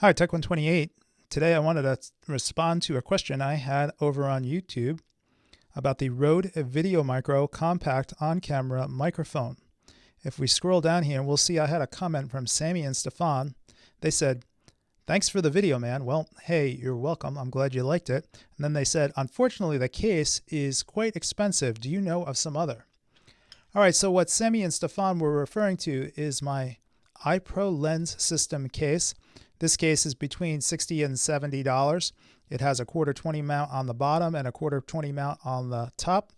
Hi, Tech128. Today I wanted to respond to a question I had over on YouTube about the Rode VideoMicro compact on-camera microphone. If we scroll down here, we'll see I had a comment from Sammy and Stefan. They said, "Thanks for the video, man." Well, hey, you're welcome. I'm glad you liked it. And then they said, "Unfortunately, the case is quite expensive. Do you know of some other?" All right, so what Sammy and Stefan were referring to is my iPro lens system case. This case is between $60 and $70. It has a 1/4 20 mount on the bottom and a 1/4 20 mount on the top.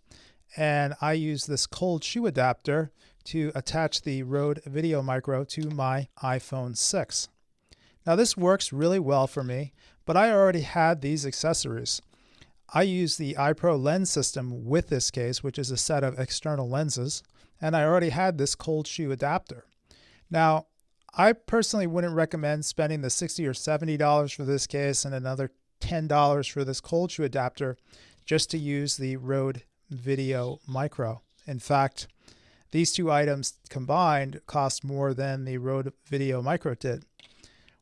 And I use this cold shoe adapter to attach the Rode VideoMicro to my iPhone 6. Now this works really well for me, but I already had these accessories. I use the iPro lens system with this case, which is a set of external lenses, and I already had this cold shoe adapter. Now, I personally wouldn't recommend spending the $60 or $70 for this case and another $10 for this cold shoe adapter just to use the Rode VideoMicro. In fact, these two items combined cost more than the Rode VideoMicro did.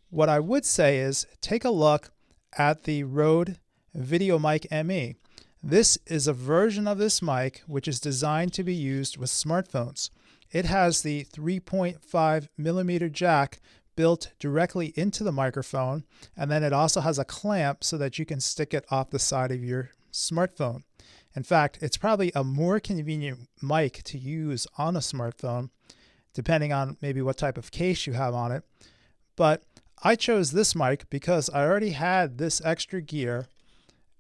What I would say is take a look at the Rode VideoMic ME. This is a version of this mic which is designed to be used with smartphones. It has the 3.5 millimeter jack built directly into the microphone, and then it also has a clamp so that you can stick it off the side of your smartphone. In fact, it's probably a more convenient mic to use on a smartphone, depending on maybe what type of case you have on it. But I chose this mic because I already had this extra gear,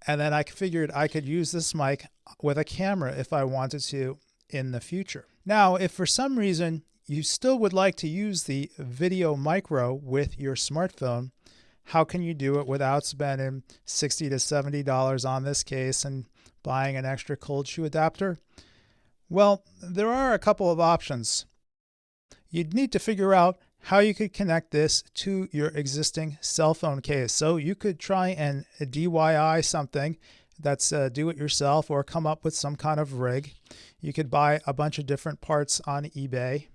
and then I figured I could use this mic with a camera if I wanted to in the future. Now, if for some reason you still would like to use the VideoMicro with your smartphone, how can you do it without spending $60 to $70 on this case and buying an extra cold shoe adapter? Well, there are a couple of options. You'd need to figure out how you could connect this to your existing cell phone case. So you could try and DIY something that's do-it-yourself, or come up with some kind of rig. You could buy a bunch of different parts on eBay.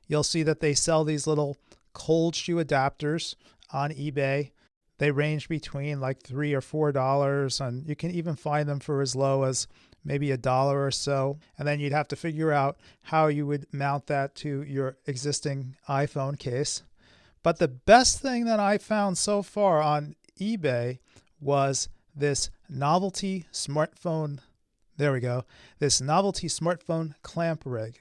You'll see that they sell these little cold shoe adapters on eBay. They range between like $3 or $4, and you can even find them for as low as maybe $1 or so. And then you'd have to figure out how you would mount that to your existing iPhone case. But the best thing that I found so far on eBay was this novelty smartphone, this novelty smartphone clamp rig.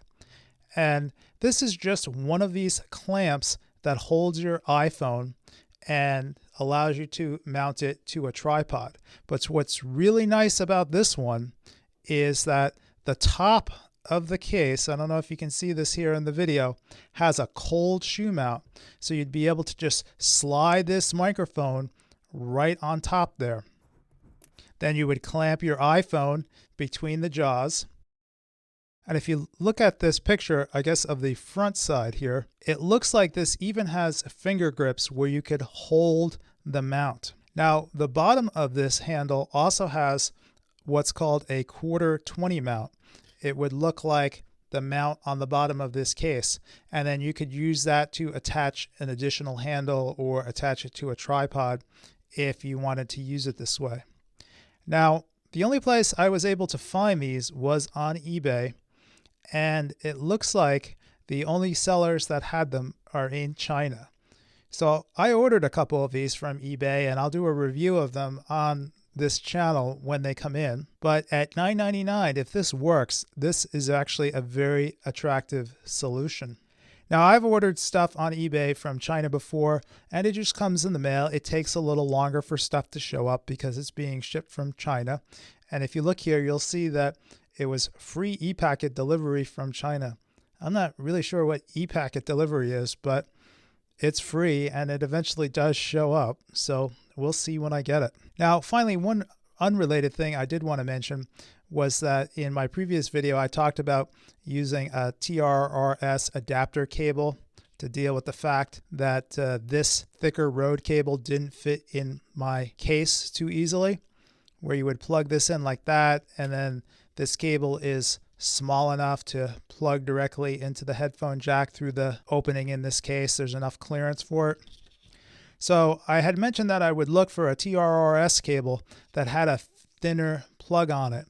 And this is just one of these clamps that holds your iPhone and allows you to mount it to a tripod. But what's really nice about this one is that the top of the case, I don't know if you can see this here in the video, has a cold shoe mount. So you'd be able to just slide this microphone right on top there. Then you would clamp your iPhone between the jaws. And if you look at this picture, I guess of the front side here, it looks like this even has finger grips where you could hold the mount. Now, the bottom of this handle also has what's called a 1/4 20 mount. It would look like the mount on the bottom of this case. And then you could use that to attach an additional handle or attach it to a tripod if you wanted to use it this way. Now, the only place I was able to find these was on eBay, and it looks like the only sellers that had them are in China. So I ordered a couple of these from eBay, and I'll do a review of them on this channel when they come in. But at $9.99, if this works, this is actually a very attractive solution. Now, I've ordered stuff on eBay from China before, and it just comes in the mail. It takes a little longer for stuff to show up because it's being shipped from China. And if you look here, you'll see that it was free e-packet delivery from China. I'm not really sure what e-packet delivery is, but it's free and it eventually does show up. So we'll see when I get it. Now, finally, one unrelated thing I did want to mention was that in my previous video, I talked about using a TRRS adapter cable to deal with the fact that this thicker Rode cable didn't fit in my case too easily, where you would plug this in like that, and then this cable is small enough to plug directly into the headphone jack through the opening in this case. There's enough clearance for it. So I had mentioned that I would look for a TRRS cable that had a thinner plug on it.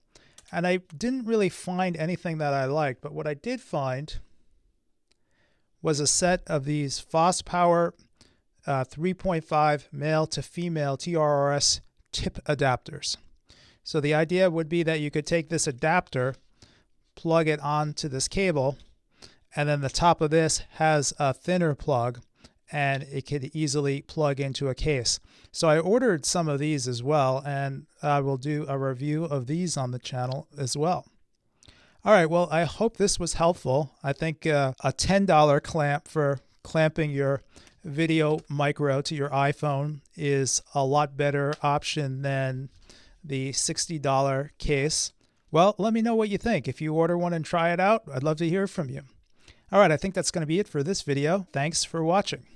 And I didn't really find anything that I liked, but what I did find was a set of these FosPower 3.5 male to female TRRS tip adapters. So the idea would be that you could take this adapter, plug it onto this cable, and then the top of this has a thinner plug, and it could easily plug into a case. So I ordered some of these as well, and I will do a review of these on the channel as well. All right, well, I hope this was helpful. I think a $10 clamp for clamping your VideoMicro to your iPhone is a lot better option than the $60 case. Well, let me know what you think. If you order one and try it out, I'd love to hear from you. All right, I think that's going to be it for this video. Thanks for watching.